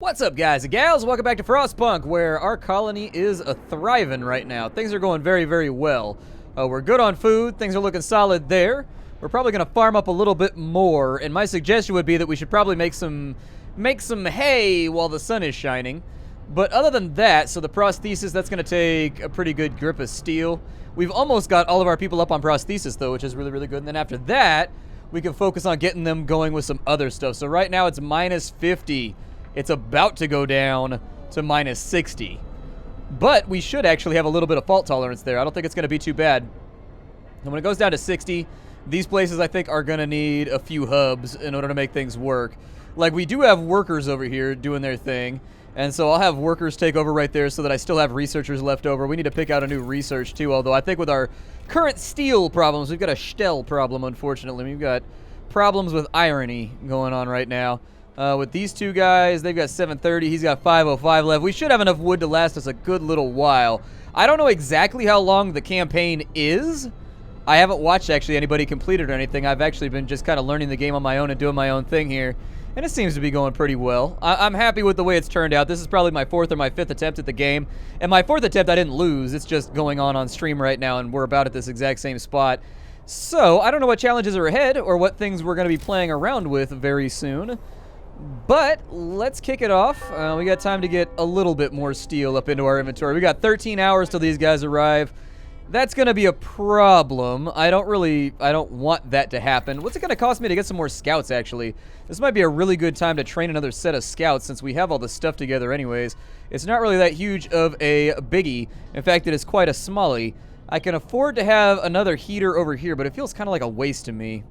What's up, guys and gals? Welcome back to Frostpunk, where our colony is thriving right now. Things are going very, very well. We're good on food. Things are looking solid there. We're probably going to farm up a little bit more, and my suggestion would be that we should probably make some hay while the sun is shining. But other than that, so the prosthesis, that's going to take a pretty good grip of steel. We've almost got all of our people up on prosthesis, though, which is really, really good. And then after that, we can focus on getting them going with some other stuff. So right now, it's minus 50. It's about to go down to minus 60. But we should actually have a little bit of fault tolerance there. I don't think it's going to be too bad. And when it goes down to 60, these places, I think, are going to need a few hubs in order to make things work. Like, we do have workers over here doing their thing. And so I'll have workers take over right there so that I still have researchers left over. We need to pick out a new research, too. Although I think with our current steel problems, we've got a Stell problem, unfortunately. We've got problems with irony going on right now. With these two guys, they've got 730. He's got 505 left. We should have enough wood to last us a good little while. I don't know exactly how long the campaign is. I haven't watched, actually, anybody complete it or anything. I've actually been just kind of learning the game on my own and doing my own thing here. And it seems to be going pretty well. I'm happy with the way it's turned out. This is probably my fourth or my fifth attempt at the game. And my fourth attempt, I didn't lose. It's just going on stream right now, and we're about at this exact same spot. So, I don't know what challenges are ahead or what things we're going to be playing around with very soon. But let's kick it off. We got time to get a little bit more steel up into our inventory. We got 13 hours till these guys arrive. That's going to be a problem. I don't want that to happen. What's it going to cost me to get some more scouts, actually? This might be a really good time to train another set of scouts since we have all the stuff together anyways. It's not really that huge of a biggie. In fact, it is quite a smallie. I can afford to have another heater over here, but it feels kind of like a waste to me.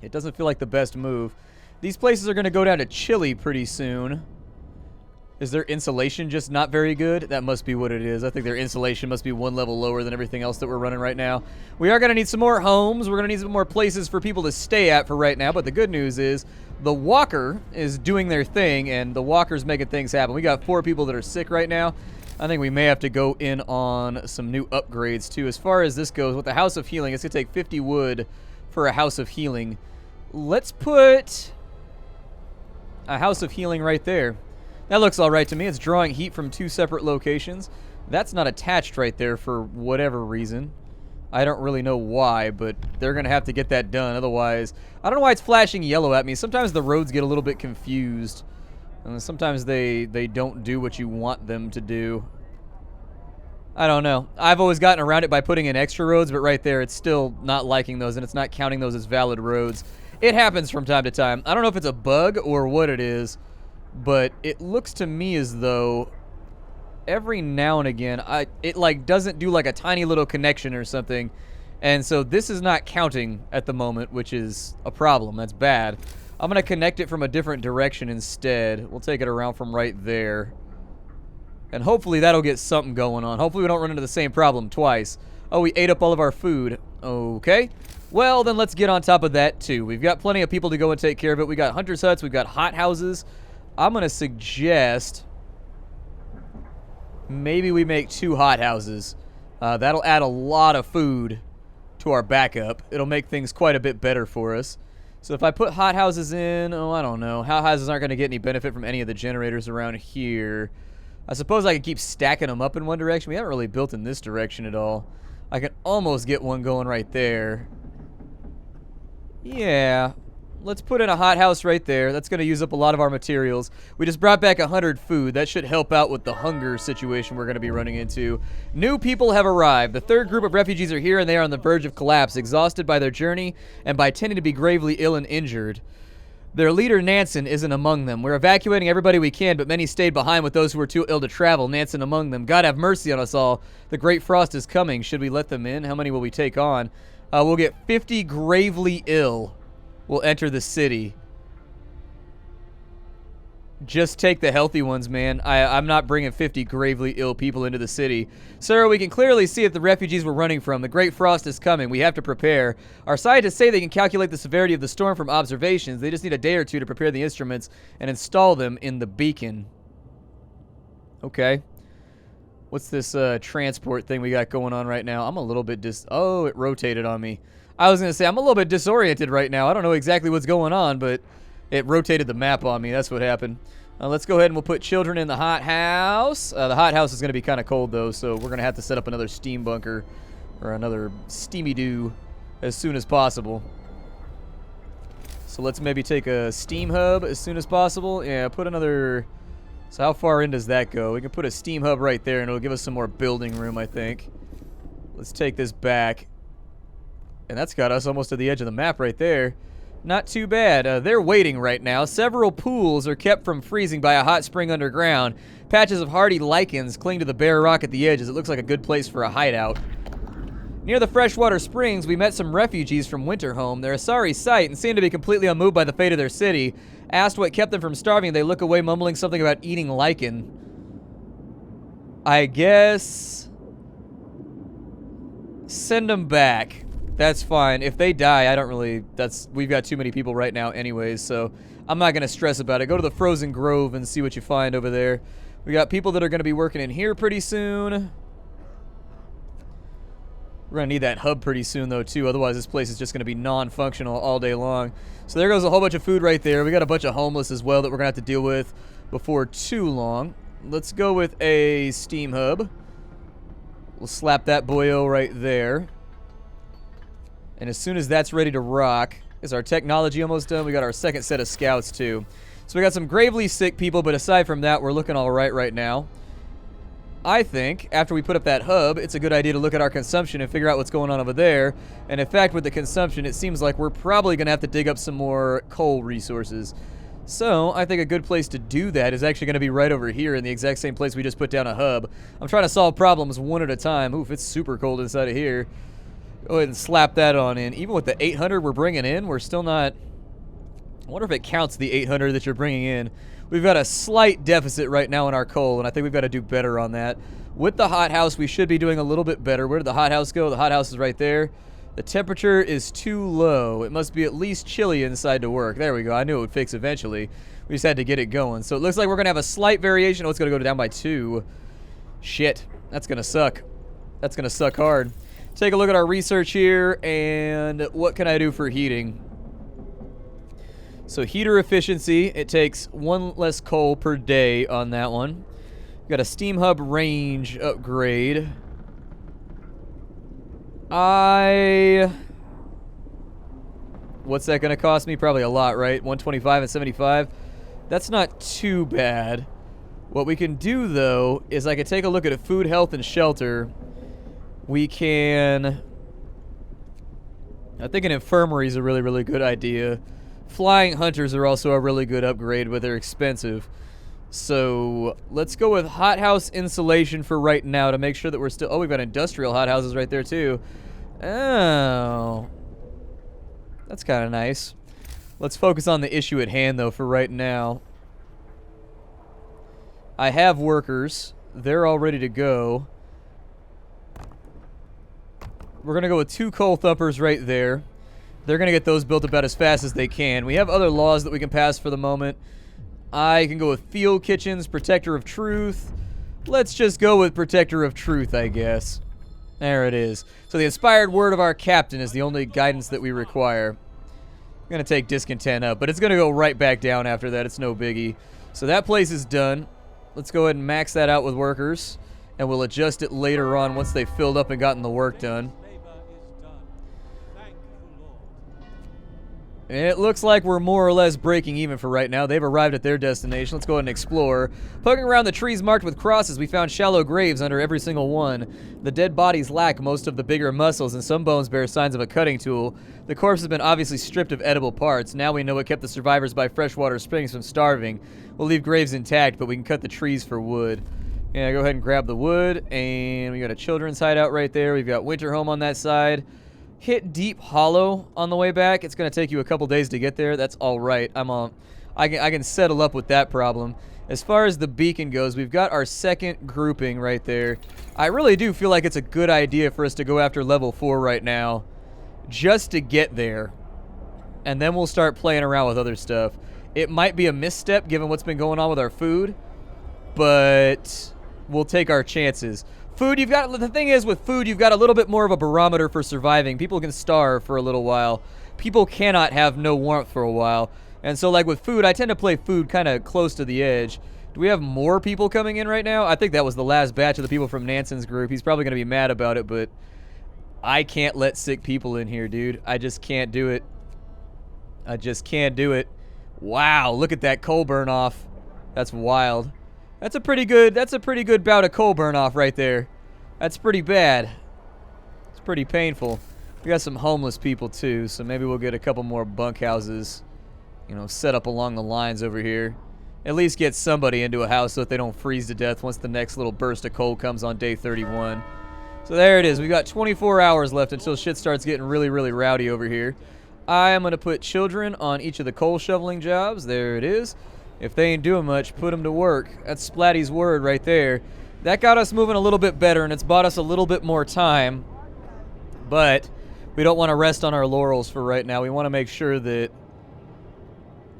It doesn't feel like the best move. These places are going to go down to chilly pretty soon. Is their insulation just not very good? That must be what it is. I think their insulation must be one level lower than everything else that we're running right now. We are going to need some more homes. We're going to need some more places for people to stay at for right now. But the good news is the walker is doing their thing, and the walker's making things happen. We got 4 people that are sick right now. I think we may have to go in on some new upgrades, too. As far as this goes, with the House of Healing, it's going to take 50 wood for a House of Healing. Let's put a House of Healing right there. That looks all right to me. It's drawing heat from 2 separate locations. That's not attached right there for whatever reason. I don't really know why, but they're going to have to get that done. Otherwise, I don't know why it's flashing yellow at me. Sometimes the roads get a little bit confused. And sometimes they don't do what you want them to do. I don't know. I've always gotten around it by putting in extra roads, but right there it's still not liking those, and it's not counting those as valid roads. It happens from time to time. I don't know if it's a bug or what it is, but it looks to me as though every now and again, it like doesn't do like a tiny little connection or something. And so this is not counting at the moment, which is a problem. That's bad. I'm going to connect it from a different direction instead. We'll take it around from right there. And hopefully that'll get something going on. Hopefully we don't run into the same problem twice. Oh, we ate up all of our food. Okay. Well, then let's get on top of that, too. We've got plenty of people to go and take care of it. We got hunter's huts. We've got hot houses. I'm going to suggest maybe we make 2 hot houses. That'll add a lot of food to our backup. It'll make things quite a bit better for us. So if I put hot houses in, I don't know. Hot houses aren't going to get any benefit from any of the generators around here. I suppose I could keep stacking them up in one direction. We haven't really built in this direction at all. I can almost get one going right there. Yeah, let's put in a hothouse right there. That's going to use up a lot of our materials. We just brought back 100 food. That should help out with the hunger situation we're going to be running into. New people have arrived. The 3rd group of refugees are here, and they are on the verge of collapse, exhausted by their journey and by tending to be gravely ill and injured. Their leader, Nansen, isn't among them. We're evacuating everybody we can, but many stayed behind with those who were too ill to travel, Nansen among them. God have mercy on us all. The great frost is coming. Should we let them in? How many will we take on? We'll get 50 gravely ill will enter the city. Just take the healthy ones, man. I'm not bringing 50 gravely ill people into the city. Sir, we can clearly see if the refugees we're running from. The great frost is coming. We have to prepare. Our scientists say they can calculate the severity of the storm from observations. They just need a day or 2 to prepare the instruments and install them in the beacon. Okay. What's this transport thing we got going on right now? I'm a little bit oh, it rotated on me. I was going to say, I'm a little bit disoriented right now. I don't know exactly what's going on, but it rotated the map on me. That's what happened. Let's go ahead and we'll put children in the hothouse. The hothouse is going to be kind of cold, though, so we're going to have to set up another steam bunker or another steamy-doo as soon as possible. So let's maybe take a steam hub as soon as possible. Yeah, put another... So how far in does that go? We can put a steam hub right there, and it'll give us some more building room, I think. Let's take this back. And that's got us almost to the edge of the map right there. Not too bad. They're waiting right now. Several pools are kept from freezing by a hot spring underground. Patches of hardy lichens cling to the bare rock at the edges. It looks like a good place for a hideout. Near the freshwater springs, we met some refugees from Winterhome. They're a sorry sight and seem to be completely unmoved by the fate of their city. Asked what kept them from starving, they look away, mumbling something about eating lichen. I guess... send them back. That's fine. If they die, I don't really... We've got too many people right now anyways, so I'm not going to stress about it. Go to the Frozen Grove and see what you find over there. We got people that are going to be working in here pretty soon. We're going to need that hub pretty soon, though, too. Otherwise, this place is just going to be non-functional all day long. So there goes a whole bunch of food right there. We got a bunch of homeless as well that we're going to have to deal with before too long. Let's go with a steam hub. We'll slap that boyo right there. And as soon as that's ready to rock, is our technology almost done? We got our second set of scouts, too. So we got some gravely sick people, but aside from that, we're looking all right now. I think, after we put up that hub, it's a good idea to look at our consumption and figure out what's going on over there. And in fact, with the consumption, it seems like we're probably going to have to dig up some more coal resources. So, I think a good place to do that is actually going to be right over here in the exact same place we just put down a hub. I'm trying to solve problems one at a time. Oof, it's super cold inside of here. Go ahead and slap that on in. Even with the 800 we're bringing in, we're still not... I wonder if it counts the 800 that you're bringing in. We've got a slight deficit right now in our coal, and I think we've got to do better on that. With the hothouse, we should be doing a little bit better. Where did the hothouse go? The hothouse is right there. The temperature is too low. It must be at least chilly inside to work. There we go. I knew it would fix eventually. We just had to get it going. So it looks like we're going to have a slight variation. Oh, it's going to go down by 2. Shit. That's going to suck. That's going to suck hard. Take a look at our research here, and what can I do for heating? So heater efficiency, it takes 1 less coal per day on that one. Got a steam hub range upgrade. What's that going to cost me? Probably a lot, right? 125 and 75. That's not too bad. What we can do, though, is I can take a look at a food, health, and shelter. We can... I think an infirmary is a really, really good idea. Flying hunters are also a really good upgrade, but they're expensive. So let's go with hothouse insulation for right now to make sure that we're still... Oh, we've got industrial hothouses right there, too. Oh. That's kind of nice. Let's focus on the issue at hand, though, for right now. I have workers. They're all ready to go. We're going to go with 2 coal thumpers right there. They're going to get those built about as fast as they can. We have other laws that we can pass for the moment. I can go with field kitchens, protector of truth. Let's just go with protector of truth, I guess. There it is. So the inspired word of our captain is the only guidance that we require. I'm going to take discontent up, but it's going to go right back down after that. It's no biggie. So that place is done. Let's go ahead and max that out with workers, and we'll adjust it later on once they've filled up and gotten the work done. It looks like we're more or less breaking even for right now. They've arrived at their destination. Let's go ahead and explore. Poking around the trees marked with crosses, we found shallow graves under every single one. The dead bodies lack most of the bigger muscles, and some bones bear signs of a cutting tool. The corpse has been obviously stripped of edible parts. Now we know what kept the survivors by freshwater springs from starving. We'll leave graves intact, but we can cut the trees for wood. Yeah, go ahead and grab the wood, and we got a children's hideout right there. We've got Winterhome on that side. Hit Deep Hollow on the way back. It's going to take you a couple days to get there. That's all right. I can settle up with that problem. As far as the beacon goes, we've got our second grouping right there. I really do feel like it's a good idea for us to go after level 4 right now, just to get there, and then we'll start playing around with other stuff. It might be a misstep given what's been going on with our food, but we'll take our chances. Food, the thing is with food, you've got a little bit more of a barometer for surviving. People can starve for a little while. People cannot have no warmth for a while. And so, like, with food, I tend to play food kind of close to the edge. Do we have more people coming in right now? I think that was the last batch of the people from Nansen's group. He's probably going to be mad about it, but I can't let sick people in here, dude. I just can't do it. I just can't do it. Wow, look at that coal burn off. That's wild. That's a pretty good bout of coal burn off right there. That's pretty bad. It's pretty painful. We got some homeless people too, so maybe we'll get a couple more bunkhouses, you know, set up along the lines over here. At least get somebody into a house so that they don't freeze to death once the next little burst of coal comes on day 31. So there it is. We got 24 hours left until shit starts getting really, really rowdy over here. I am going to put children on each of the coal shoveling jobs. There it is. If they ain't doing much, put them to work. That's Splatty's word right there. That got us moving a little bit better, and it's bought us a little bit more time. But we don't want to rest on our laurels for right now. We want to make sure that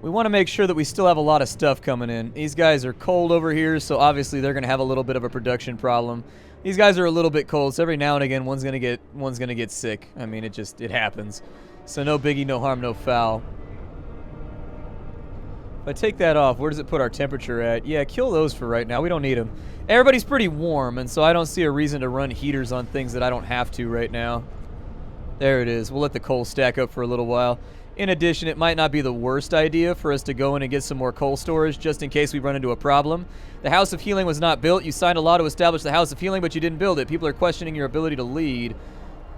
we still have a lot of stuff coming in. These guys are cold over here, so obviously they're going to have a little bit of a production problem. These guys are a little bit cold, so every now and again one's going to get sick. I mean, it happens. So no biggie, no harm, no foul. If I take that off, where does it put our temperature at? Yeah, kill those for right now. We don't need them. Everybody's pretty warm, and so I don't see a reason to run heaters on things that I don't have to right now. There it is. We'll let the coal stack up for a little while. In addition, it might not be the worst idea for us to go in and get some more coal storage just in case we run into a problem. The House of Healing was not built. You signed a law to establish the House of Healing, but you didn't build it. People are questioning your ability to lead.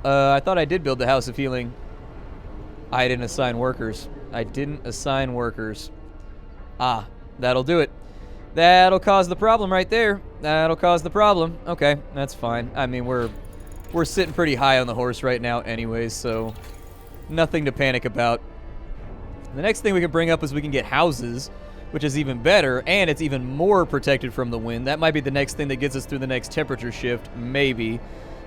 I thought I did build the House of Healing. I didn't assign workers. Ah, that'll do it. That'll cause the problem right there. That'll cause the problem. Okay, that's fine. I mean, we're sitting pretty high on the horse right now anyways, so nothing to panic about. The next thing we can bring up is we can get houses, which is even better, and it's even more protected from the wind. That might be the next thing that gets us through the next temperature shift, maybe.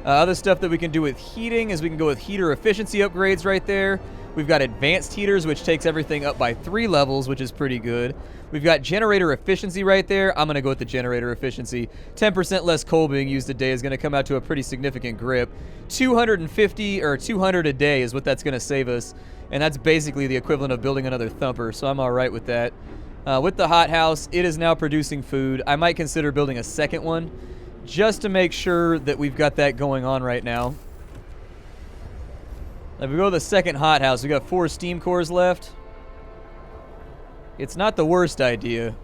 Other stuff that we can do with heating is we can go with heater efficiency upgrades right there. We've got advanced heaters, which takes everything up by 3 levels, which is pretty good. We've got generator efficiency right there. I'm going to go with the generator efficiency. 10% less coal being used a day is going to come out to a pretty significant grip. 250 or 200 a day is what that's going to save us, and that's basically the equivalent of building another thumper, so I'm all right with that. With the hothouse, it is now producing food. I might consider building a second one just to make sure that we've got that going on right now. If we go to the second hothouse, we got 4 steam cores left. It's not the worst idea.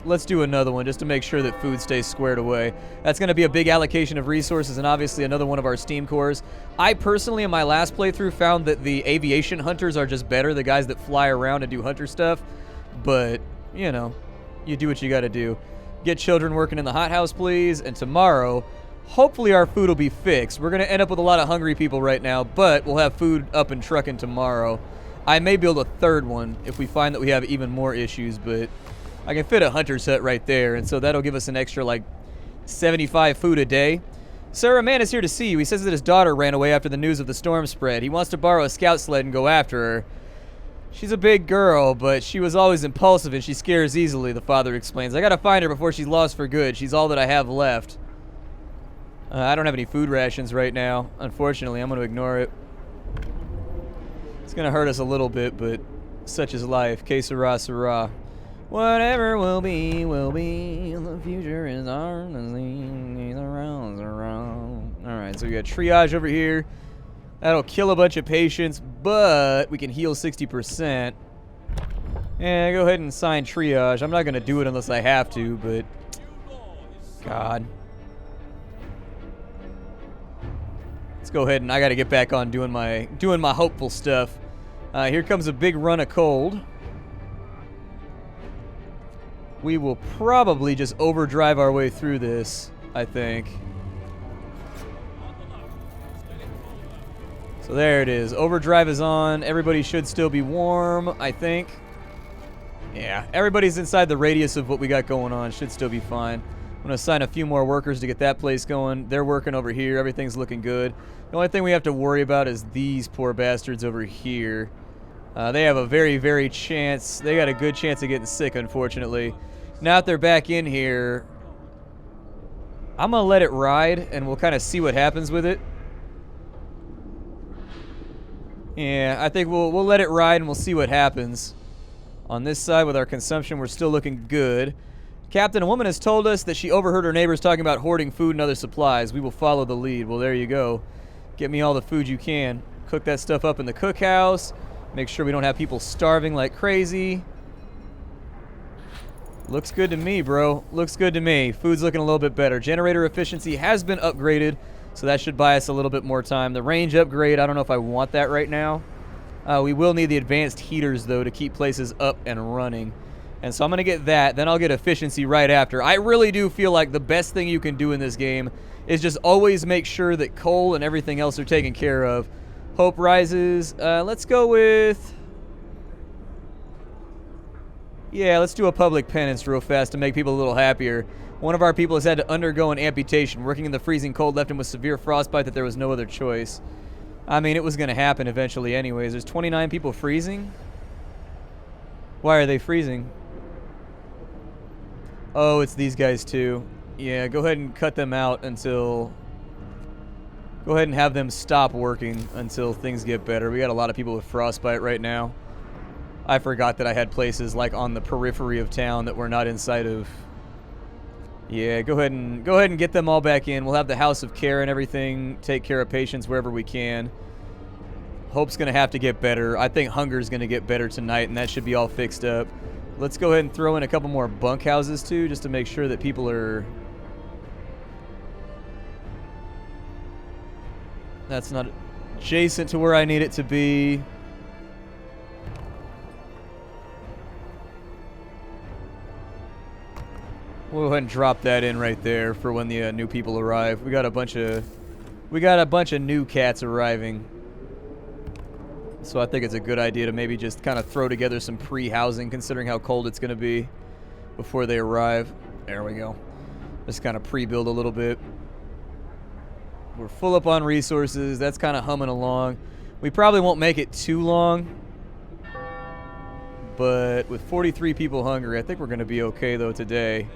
Let's do another one just to make sure that food stays squared away. That's going to be a big allocation of resources and obviously another one of our steam cores. I personally, in my last playthrough, found that the aviation hunters are just better, the guys that fly around and do hunter stuff. But, you know, you do what you got to do. Get children working in the hothouse, please. And tomorrow, hopefully our food will be fixed. We're going to end up with a lot of hungry people right now, but we'll have food up and trucking tomorrow. I may build a third one if we find that we have even more issues, but I can fit a hunter's hut right there, and so that'll give us an extra, like, 75 food a day. Sir, a man is here to see you. He says that his daughter ran away after the news of the storm spread. He wants to borrow a scout sled and go after her. She's a big girl, but she was always impulsive and she scares easily, the father explains. I gotta find her before she's lost for good. She's all that I have left. I don't have any food rations right now. Unfortunately, I'm gonna ignore it. It's gonna hurt us a little bit, but such is life. Que sera, sera. Whatever will be, will be. The future is ours. Alright, so we got triage over here. That'll kill a bunch of patients, but we can heal 60%. Yeah, go ahead and sign triage. I'm not going to do it unless I have to, but... God. Let's go ahead and I got to get back on doing my hopeful stuff. Here comes a big run of cold. We will probably just overdrive our way through this, I think. So there it is. Overdrive is on. Everybody should still be warm, I think. Yeah, everybody's inside the radius of what we got going on. Should still be fine. I'm going to assign a few more workers to get that place going. They're working over here. Everything's looking good. The only thing we have to worry about is these poor bastards over here. They have a very, very chance. They got a good chance of getting sick, unfortunately. Now that they're back in here, I'm going to let it ride, and we'll kind of see what happens with it. Yeah, I think we'll let it ride and we'll see what happens. On this side with our consumption, we're still looking good. Captain, a woman has told us that she overheard her neighbors talking about hoarding food and other supplies. We will follow the lead. Well, there you go. Get me all the food you can. Cook that stuff up in the cookhouse. Make sure we don't have people starving like crazy. Looks good to me, bro. Looks good to me. Food's looking a little bit better. Generator efficiency has been upgraded, so that should buy us a little bit more time. The range upgrade, I don't know if I want that right now. We will need the advanced heaters, though, to keep places up and running. And so I'm going to get that. Then I'll get efficiency right after. I really do feel like the best thing you can do in this game is just always make sure that coal and everything else are taken care of. Hope rises. Let's go with... Yeah, let's do a public penance real fast to make people a little happier. One of our people has had to undergo an amputation. Working in the freezing cold left him with severe frostbite that there was no other choice. I mean, it was going to happen eventually anyways. There's 29 people freezing? Why are they freezing? Oh, it's these guys too. Yeah, go ahead and cut them out until... Go ahead and have them stop working until things get better. We got a lot of people with frostbite right now. I forgot that I had places like on the periphery of town that were not inside of... Yeah, go ahead and get them all back in. We'll have the House of Care and everything. Take care of patients wherever we can. Hope's going to have to get better. I think hunger's going to get better tonight, and that should be all fixed up. Let's go ahead and throw in a couple more bunkhouses, too, just to make sure that people are... That's not adjacent to where I need it to be. We'll go ahead and drop that in right there for when the new people arrive. We got a bunch of new cats arriving. So I think it's a good idea to maybe just kind of throw together some pre-housing, considering how cold it's going to be before they arrive. There we go. Just kind of pre-build a little bit. We're full up on resources. That's kind of humming along. We probably won't make it too long. But with 43 people hungry, I think we're going to be okay, though, today.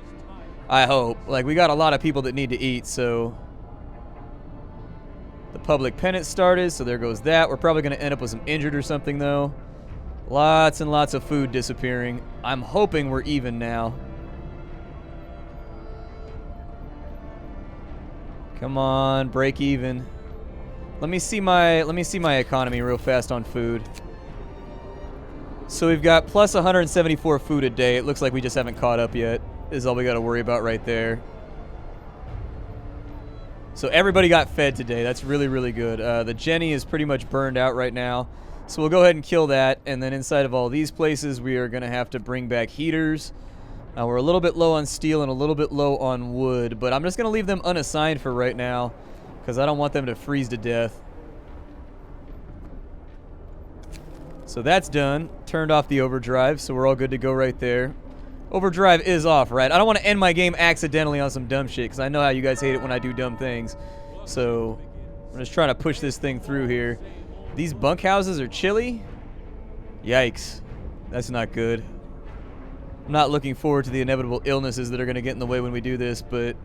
I hope. Like, we got a lot of people that need to eat, so... The public penance started, so there goes that. We're probably going to end up with some injured or something, though. Lots and lots of food disappearing. I'm hoping we're even now. Come on, break even. Let me see my economy real fast on food. So we've got plus 174 food a day. It looks like we just haven't caught up yet. Is all we got to worry about right there. So everybody got fed today. That's really, really good. The Jenny is pretty much burned out right now. So we'll go ahead and kill that. And then inside of all these places, we are going to have to bring back heaters. We're a little bit low on steel and a little bit low on wood. But I'm just going to leave them unassigned for right now, because I don't want them to freeze to death. So that's done. Turned off the overdrive, so we're all good to go right there. Overdrive is off, right? I don't want to end my game accidentally on some dumb shit, because I know how you guys hate it when I do dumb things. So I'm just trying to push this thing through here. These bunkhouses are chilly. Yikes. That's not good. I'm not looking forward to the inevitable illnesses that are going to get in the way when we do this, but...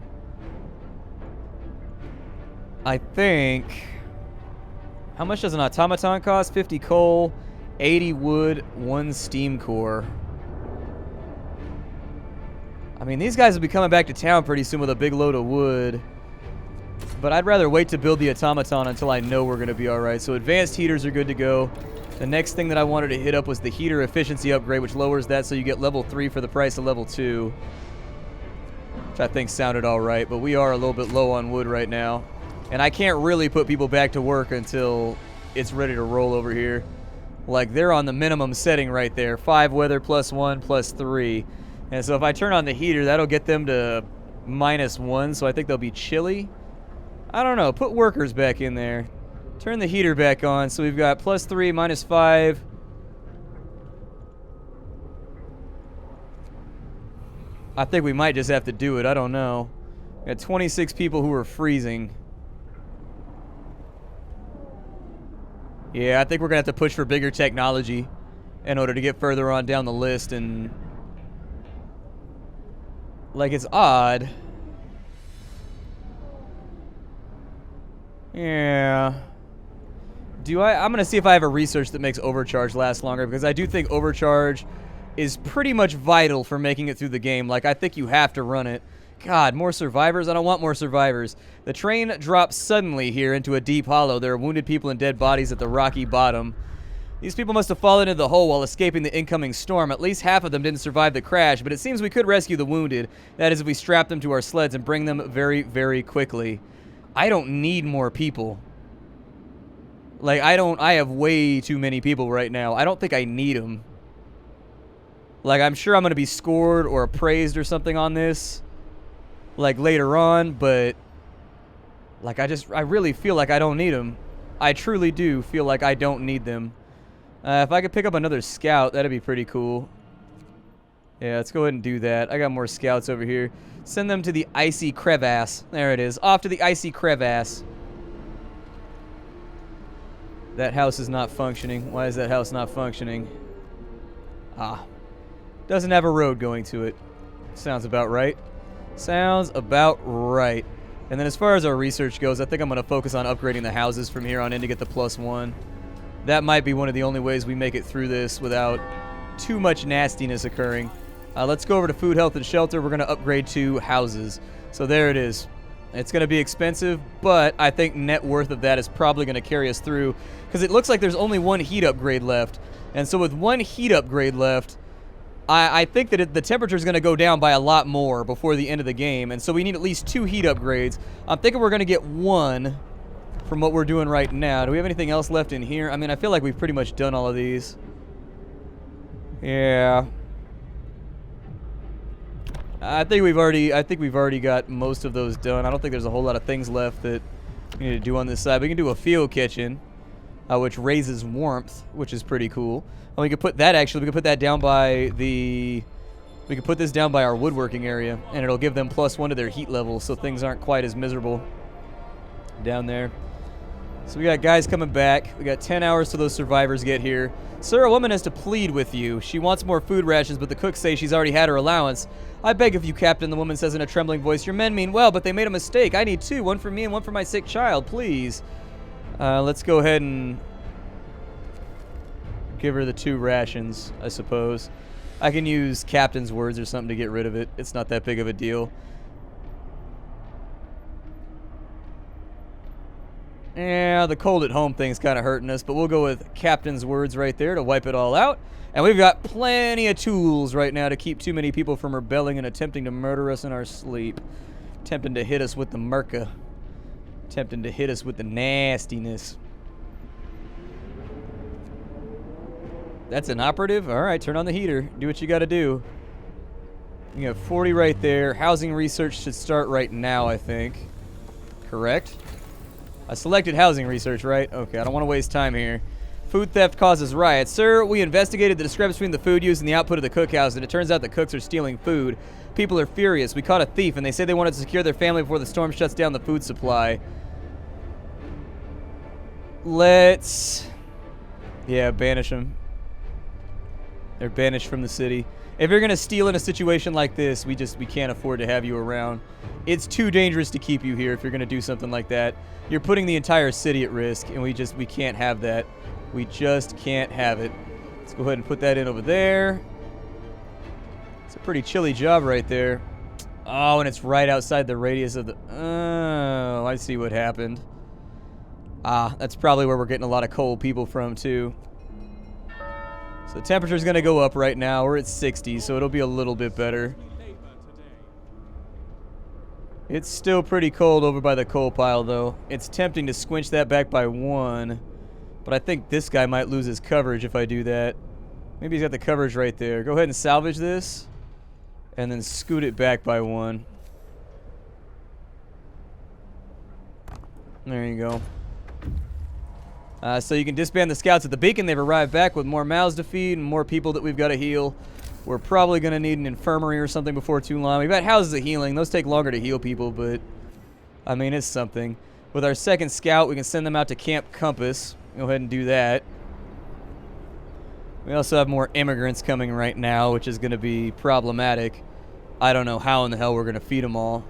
I think... How much does an automaton cost? 50 coal, 80 wood, 1 steam core. I mean, these guys will be coming back to town pretty soon with a big load of wood. But I'd rather wait to build the automaton until I know we're going to be alright. So advanced heaters are good to go. The next thing that I wanted to hit up was the heater efficiency upgrade, which lowers that so you get level 3 for the price of level 2. Which I think sounded alright, but we are a little bit low on wood right now. And I can't really put people back to work until it's ready to roll over here. Like, they're on the minimum setting right there. 5 weather plus 1 plus 3. And so if I turn on the heater, that'll get them to -1, so I think they'll be chilly. I don't know. Put workers back in there. Turn the heater back on, so we've got +3, -5. I think we might just have to do it. I don't know. We got 26 people who are freezing. Yeah, I think we're going to have to push for bigger technology in order to get further on down the list. And like, it's odd. Yeah. I'm going to see if I have a research that makes overcharge last longer, because I do think overcharge is pretty much vital for making it through the game. Like, I think you have to run it. God, more survivors? I don't want more survivors. The train drops suddenly here into a deep hollow. There are wounded people and dead bodies at the rocky bottom. These people must have fallen into the hole while escaping the incoming storm. At least half of them didn't survive the crash, but it seems we could rescue the wounded. That is, if we strap them to our sleds and bring them very, very quickly. I don't need more people. Like, I have way too many people right now. I don't think I need them. Like, I'm sure I'm going to be scored or appraised or something on this, like, later on, but, like, I really feel like I don't need them. I truly do feel like I don't need them. If I could pick up another scout, that'd be pretty cool. Yeah, let's go ahead and do that. I got more scouts over here. Send them to the icy crevasse. There it is. Off to the icy crevasse. That house is not functioning. Why is that house not functioning? Doesn't have a road going to it. Sounds about right. Sounds about right. And then as far as our research goes, I think I'm going to focus on upgrading the houses from here on in to get the +1. That might be one of the only ways we make it through this without too much nastiness occurring. Let's go over to food, health, and shelter. We're going to upgrade to houses. So there it is. It's going to be expensive, but I think net worth of that is probably going to carry us through, because it looks like there's only one heat upgrade left. And so with one heat upgrade left, I think that the temperature is going to go down by a lot more before the end of the game, and so we need at least 2 heat upgrades. I'm thinking we're going to get 1 from what we're doing right now. Do we have anything else left in here? I mean, I feel like we've pretty much done all of these. Yeah. I think we've already got most of those done. I don't think there's a whole lot of things left that we need to do on this side. We can do a field kitchen, which raises warmth, which is pretty cool. And we could put that, actually, we could put that down by the... We could put this down by our woodworking area, and it'll give them +1 to their heat level, so things aren't quite as miserable down there. So we got guys coming back. We got 10 hours till those survivors get here. Sir, a woman has to plead with you. She wants more food rations, but the cooks say she's already had her allowance. I beg of you, Captain, the woman says in a trembling voice. Your men mean well, but they made a mistake. I need 2, 1 for me and 1 for my sick child, please. Let's go ahead and give her the 2 rations, I suppose. I can use Captain's words or something to get rid of it. It's not that big of a deal. Yeah, the cold at home thing's kind of hurting us, but we'll go with Captain's words right there to wipe it all out. And we've got plenty of tools right now to keep too many people from rebelling and attempting to murder us in our sleep. Attempting to hit us with the merca. Attempting to hit us with the nastiness. That's an operative? Alright, turn on the heater. Do what you gotta do. You have 40 right there. Housing research should start right now, I think. Correct? I selected housing research, right? Okay, I don't want to waste time here. Food theft causes riots. Sir, we investigated the discrepancy between the food used and the output of the cookhouse, and it turns out the cooks are stealing food. People are furious. We caught a thief, and they say they wanted to secure their family before the storm shuts down the food supply. Let's... Yeah, banish them. They're banished from the city. If you're going to steal in a situation like this, we can't afford to have you around. It's too dangerous to keep you here if you're going to do something like that. You're putting the entire city at risk, and we can't have that. We just can't have it. Let's go ahead and put that in over there. It's a pretty chilly job right there. Oh, and it's right outside the radius of the... Oh, I see what happened. That's probably where we're getting a lot of cold people from, too. So the temperature's going to go up right now. We're at 60, so it'll be a little bit better. It's still pretty cold over by the coal pile, though. It's tempting to squinch that back by 1. But I think this guy might lose his coverage if I do that. Maybe he's got the coverage right there. Go ahead and salvage this. And then scoot it back by 1. There you go. So you can disband the scouts at the beacon. They've arrived back with more mouths to feed and more people that we've got to heal. We're probably going to need an infirmary or something before too long. We've got houses of healing. Those take longer to heal people, but, I mean, it's something. With our second scout, we can send them out to Camp Compass. Go ahead and do that. We also have more immigrants coming right now, which is going to be problematic. I don't know how in the hell we're going to feed them all.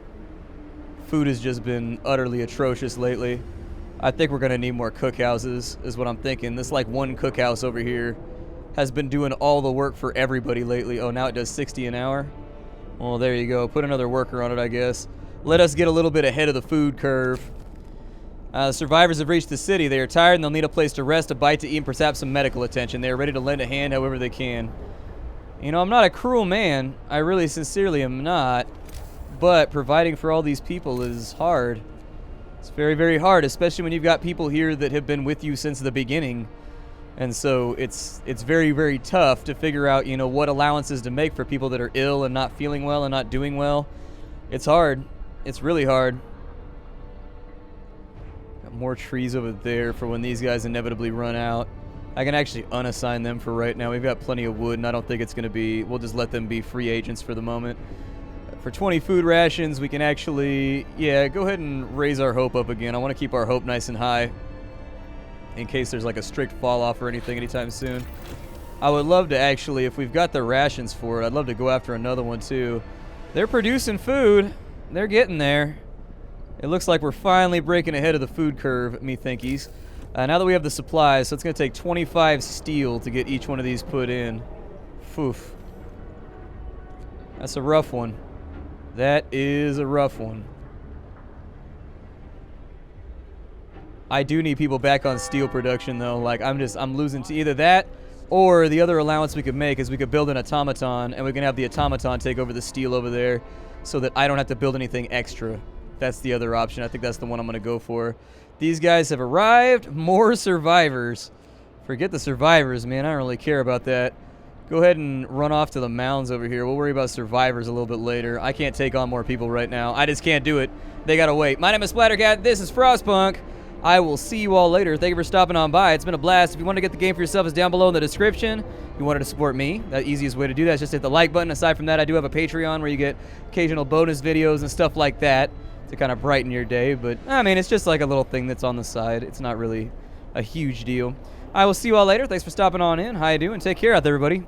Food has just been utterly atrocious lately. I think we're gonna need more cookhouses, is what I'm thinking. This like one cookhouse over here has been doing all the work for everybody lately. Oh, now it does 60 an hour. Well, there you go. Put another worker on it, I guess. Let us get a little bit ahead of the food curve. Survivors have reached the city. They are tired and they'll need a place to rest, a bite to eat, and perhaps some medical attention. They are ready to lend a hand however they can. You know, I'm not a cruel man. I really sincerely am not. But providing for all these people is hard. It's very, very hard, especially when you've got people here that have been with you since the beginning. And so it's very, very tough to figure out, you know, what allowances to make for people that are ill and not feeling well and not doing well. It's hard. It's really hard. Got more trees over there for when these guys inevitably run out. I can actually unassign them for right now. We've got plenty of wood, and I don't think it's going to be... We'll just let them be free agents for the moment. For 20 food rations, we can actually... Yeah, go ahead and raise our hope up again. I want to keep our hope nice and high in case there's like a strict fall-off or anything anytime soon. I would love to actually, if we've got the rations for it, I'd love to go after another one too. They're producing food. They're getting there. It looks like we're finally breaking ahead of the food curve, me thinkies. Now that we have the supplies, so it's going to take 25 steel to get each one of these put in. Foof. That's a rough one. That is a rough one. I do need people back on steel production, though. Like, I'm losing to either that, or the other allowance we could make is we could build an automaton, and we can have the automaton take over the steel over there so that I don't have to build anything extra. That's the other option. I think that's the one I'm going to go for. These guys have arrived. More survivors. Forget the survivors, man. I don't really care about that. Go ahead and run off to the mounds over here. We'll worry about survivors a little bit later. I can't take on more people right now. I just can't do it. They got to wait. My name is Splattercat. This is Frostpunk. I will see you all later. Thank you for stopping on by. It's been a blast. If you want to get the game for yourself, it's down below in the description. If you wanted to support me, the easiest way to do that is just hit the like button. Aside from that, I do have a Patreon where you get occasional bonus videos and stuff like that to kind of brighten your day. But, I mean, it's just like a little thing that's on the side. It's not really a huge deal. I will see you all later. Thanks for stopping on in. How you doing? Take care out there, everybody.